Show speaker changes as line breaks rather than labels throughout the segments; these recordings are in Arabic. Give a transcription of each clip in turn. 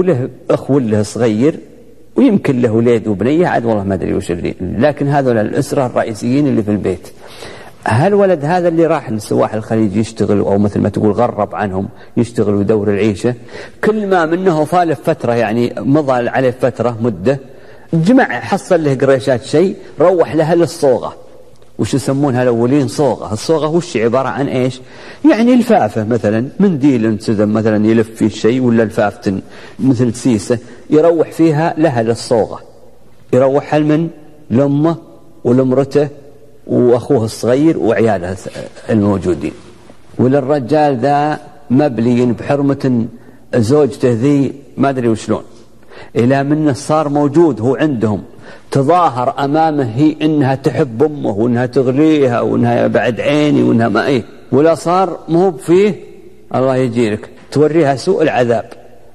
وله أخ له صغير ويمكن له ولاد وبنية عاد والله ما أدري وش اللي، لكن هذول الأسرة الرئيسيين اللي في البيت. هالولد هذا اللي راح لسواح الخليج يشتغل أو مثل ما تقول غرب عنهم يشتغل ويدور العيشة، كل ما منه فالف فترة يعني مضى عليه فترة مدة جمع حصل له قريشات شيء روح لها للصوغة. وش يسمونها الأولين؟ صوغة. الصوغة وش عبارة عن إيش؟ يعني لفافة مثلا منديل انسدم مثلا يلف فيه الشيء، ولا لفافة مثل سيسة يروح فيها لها للصوغة، يروحها لمن؟ لأمه ولمرته وأخوه الصغير وعياله الموجودين. وللرجال ذا مبلي بحرمة زوجته ذي ما أدري وشلون، إلى منه صار موجود هو عندهم، تظاهر أمامه هي إنها تحب أمه وإنها تغليها وإنها بعد عيني وإنها ما إيه، ولا صار مهوب فيه الله يجيرك توريها سوء العذاب.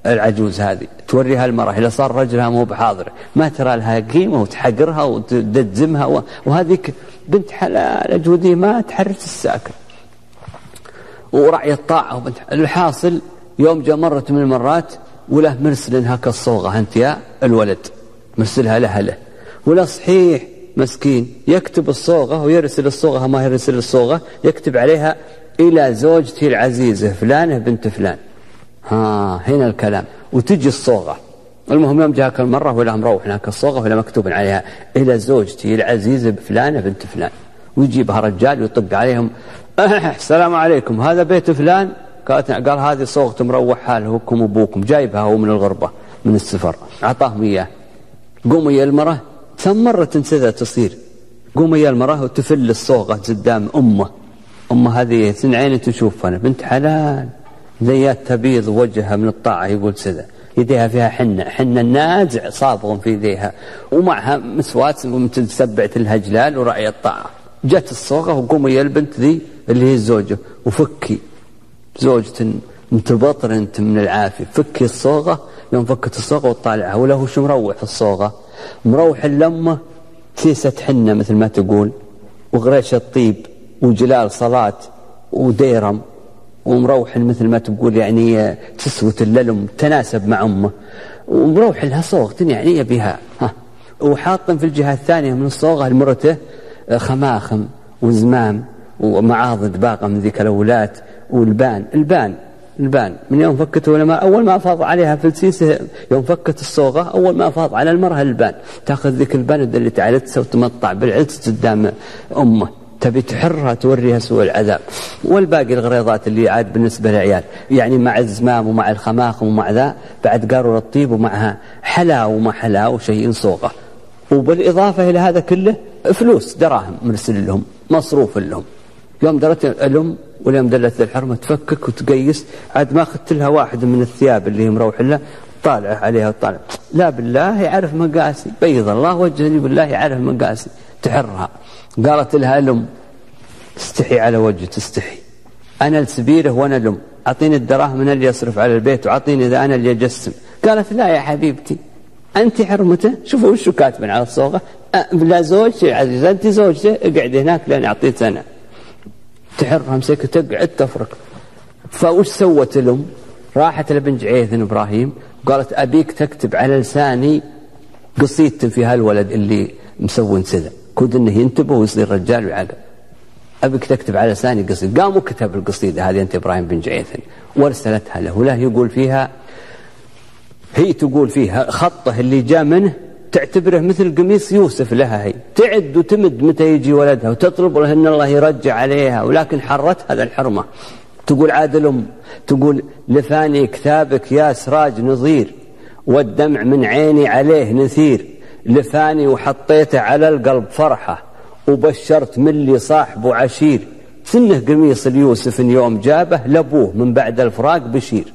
العجوز هذه توريها المرأة إذا صار رجلها مو بحاضر ما ترى لها قيمة وتحقرها وتدزمها، وهذيك بنت حلال أجودي ما تحرس الساكن ورعي الطاعة. الحاصل يوم جاء مرة من المرات وله مرسل هكا الصوغة أنت يا الولد مرسلها لها له، ولا صحيح مسكين يكتب الصوغة ويرسل الصوغة ما يرسل الصوغة يكتب عليها إلى زوجتي العزيزة فلانة بنت فلان. هنا الكلام. وتجي الصوغة المهم يوم جاء المرة ولا مروح هناك الصوغة ولا مكتوب عليها إلى زوجتي العزيزة فلانة بنت فلان، ويجيبها رجال ويطق عليهم السلام عليكم هذا بيت فلان، قال هذه صوغة مروح حالكم وابوكم جايبها هو من الغربة من السفر أعطاهم إياه. قوموا يا المرة ثم مرة تنسذها تصير، قوموا يا المرة وتفل الصوغة قدام أمه هذه سنعين تشوف أنا بنت حلال ذيات تبيض وجهها من الطاعة يقول سذا، يديها فيها حنة نازع صابغ في يديها ومعها مسوات ومتسبعة الهجلال ورعي الطاعة. جت الصوغة وقوموا يا البنت ذي اللي هي الزوجة وفكي زوجة متبطر انت من العافية، فكي الصوغة. يوم فكت الصوغة وطالعها ولا هو شو مروح الصوغة؟ مروح اللمة سيسة حنة مثل ما تقول وغريشة طيب وجلال صلاة وديرم، ومروح مثل ما تقول يعني تسوة الللم تناسب مع أمه، ومروح لها صوغة يعني بها وحاطن في الجهة الثانية من الصوغة المرته خماخم وزمام ومعاضد باقة من ذيك الأولات والبان من يوم فكت ولا ما أول ما أفاض عليها في السيسة يوم فكت الصوغة أول ما أفاض على المرأة البان، تأخذ ذيك البان اللي تعلتها وتمطع بالعلس قدام أمه تبي تحرها توريها سوء العذاب. والباقي الغريضات اللي عاد بالنسبة للعيال يعني مع الزمام ومع الخماخم ومع ذا بعد قاروا الطيب ومعها حلا وما حلا وشيء صوغة، وبالإضافة إلى هذا كله فلوس دراهم مرسل لهم مصروف لهم. يوم درت الأم واليوم دلت الحرمة تفكك وتقيس عاد ما أخذت لها واحد من الثياب اللي هي مروح لها طالع عليها وطالع لا بالله يعرف مقاسي بيض الله وجهني بالله يعرف مقاسي تحرها. قالت لها الأم استحي على وجه تستحي أنا السبيره وأنا الأم أعطيني الدراهم أنا اللي يصرف على البيت وأعطيني إذا أنا اللي أجسم. قالت لا يا حبيبتي أنت حرمته شوفوا وشو كاتبين على الصوغة لا زوجتي عزيز أنت زوجته اقعد هناك لأن أعطيت أنا تحرها مسكت تقعد تفرق. فوش سوت الأم؟ راحت لبن جعيث إبراهيم قالت أبيك تكتب على لساني قصيدة في هالولد اللي مسوي سذا كود إنه ينتبه ويصير رجال وعقل، أبيك تكتب على لساني قصيدة. قام وكتب القصيدة هذه أنت إبراهيم بن جعيث وارسلتها له، وله يقول فيها هي تقول فيها خطه اللي جاء منه تعتبره مثل قميص يوسف لها، هي تعد وتمد متى يجي ولدها وتطلب له ان الله يرجع عليها، ولكن حرت هذا الحرمة. تقول عاد تقول لفاني كتابك يا سراج نظير والدمع من عيني عليه نثير، لفاني وحطيته على القلب فرحة وبشرت من اللي صاحبه عشير، سنه قميص اليوسف يوم جابه لابوه من بعد الفراق بشير،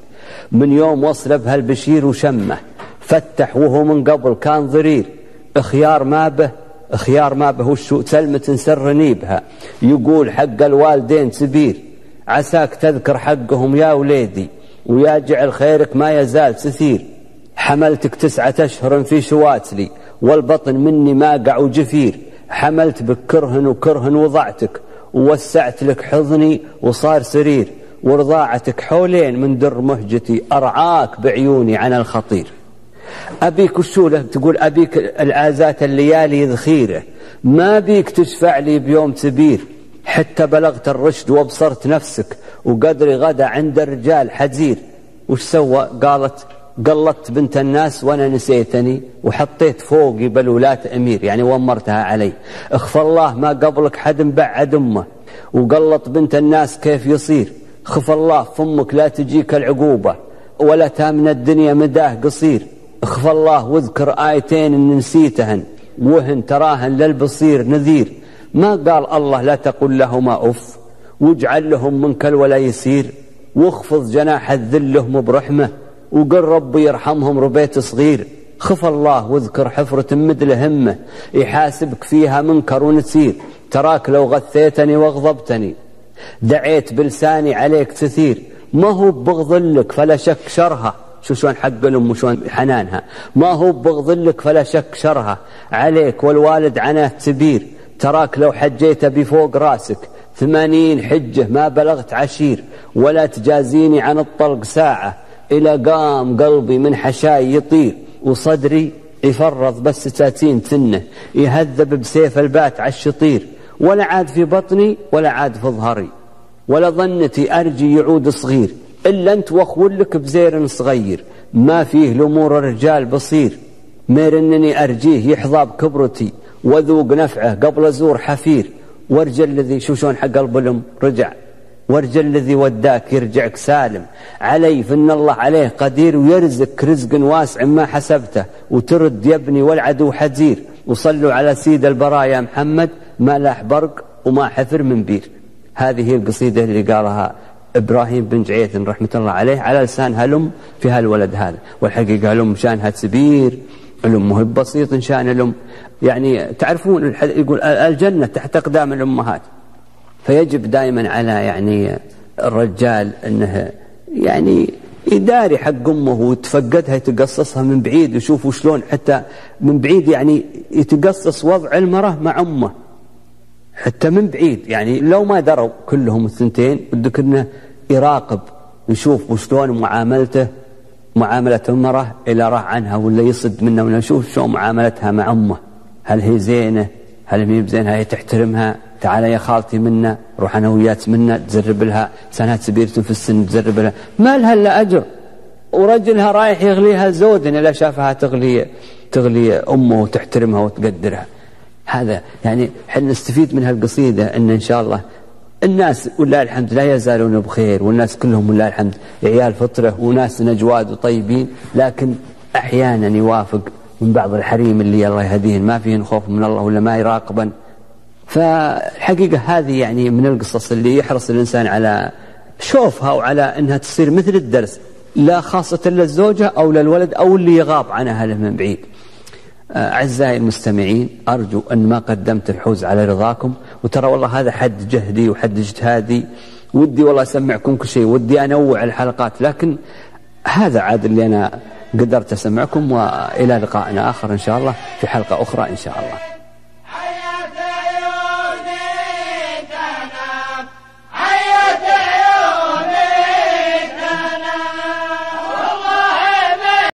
من يوم وصل بهالبشير وشمه فتح وهو من قبل كان ضرير، اخيار ما به وشو سلمة سرني بها، يقول حق الوالدين سبير عساك تذكر حقهم يا وليدي ويا جعل خيرك ما يزال سثير، حملتك 9 أشهر في شواتلي والبطن مني ماقع وجفير، حملت بك كرهن وضعتك ووسعت لك حضني وصار سرير، ورضاعتك حولين من در مهجتي، أرعاك بعيوني عن الخطير. أبيك وشوله تقول أبيك العازات الليالي ذخيرة، ما بيك تشفع لي بيوم تبير، حتى بلغت الرشد وابصرت نفسك، وقدري غدا عند الرجال حزير. وش سوى؟ قالت قلطت بنت الناس وانا نسيتني، وحطيت فوقي بلولات امير، يعني ومرتها علي. اخفى الله ما قبلك حد بعد امه، وقلط بنت الناس كيف يصير. خفى الله فمك لا تجيك العقوبة، ولا تامن الدنيا مداه قصير. اخفى الله واذكر آيتين ان نسيتهن، وهن تراهن للبصير نذير. ما قال الله لا تقل لهما اف، واجعل لهم منك ولا يسير. واخفض جناح الذل لهم برحمة، وقل ربي يرحمهم ربيت صغير. خف الله واذكر حفرة مدل همة، يحاسبك فيها منكر ونسير. تراك لو غثيتني واغضبتني، دعيت بلساني عليك تثير. ما هو ببغض لك فلا شك شرها، شلون حق الأم وشون حنانها. ما هو ببغض لك فلا شك شرها، عليك والوالد عناه تبير. تراك لو حجيت بفوق راسك 80 حجة ما بلغت عشير. ولا تجازيني عن الطلق ساعة، إلى قام قلبي من حشاي يطير. وصدري يفرض بس 30 سنة، يهذب بسيف البات عالشطير. ولا عاد في بطني ولا عاد في ظهري، ولا ظنتي أرجي يعود صغير. إلا أنت وأخولك بزير صغير، ما فيه لأمور الرجال بصير. مير أنني أرجيه يحظى بكبرتي، وذوق نفعه قبل أزور حفير. وارجى الذي شلون حق قلب الأم رجع، وارجى الذي وداك يرجعك سالم. علي فإن الله عليه قدير، ويرزق رزق واسع ما حسبته. وترد يا ابني والعدو حزير. وصلوا على سيد البرايا محمد، ما لاح برق وما حفر من بير. هذه هي القصيدة اللي قالها إبراهيم بن جعيث رحمة الله عليه على لسان هلم في هالولد هذا. والحقيقة هلم شانها سبير، الأم هو بسيط شان الأم. يعني تعرفون يقول الجنة تحت أقدام الأمهات. فيجب دائما على يعني الرجال أنه يعني يداري حق أمه ويتفقدها، يتقصصها من بعيد، ويشوفوا شلون حتى من بعيد يعني يتقصص وضع المرأة مع أمه حتى من بعيد. يعني لو ما دروا كلهم الثنتين بدك أنه يراقب يشوف وشلون معاملته، معاملة المرأة إلى راح عنها ولا يصد منها، ولا يشوف شلون معاملتها مع أمه. هل هي زينة؟ هل هي بزينها؟ هي تحترمها؟ تعال يا خالتي منا، روح أنا وياك منا، تزرب لها سنة كبيرة في السن، تزرب لها ما لها إلا أجر. ورجلها رايح يغليها زود إذا شافها تغلي أمه وتحترمها وتقدرها. هذا يعني حنا نستفيد من هالقصيدة إن شاء الله الناس والله الحمد لا يزالون بخير، والناس كلهم والله الحمد عيال فطرة وناس نجواد وطيبين، لكن أحيانا يوافق من بعض الحريم اللي الله يهديهن ما فيهن خوف من الله ولا ما يراقبن. فالحقيقة هذه يعني من القصص اللي يحرص الإنسان على شوفها وعلى أنها تصير مثل الدرس، لا خاصة للزوجة أو للولد أو اللي يغاب عن أهله من بعيد. أعزائي المستمعين، أرجو أن ما قدمت الحوز على رضاكم، وترى والله هذا حد جهدي وحد اجتهادي. ودي والله أسمعكم كل شيء، ودي أنوع الحلقات، لكن هذا عاد اللي أنا قدرت أسمعكم. وإلى لقاء آخر إن شاء الله في حلقة أخرى إن شاء الله.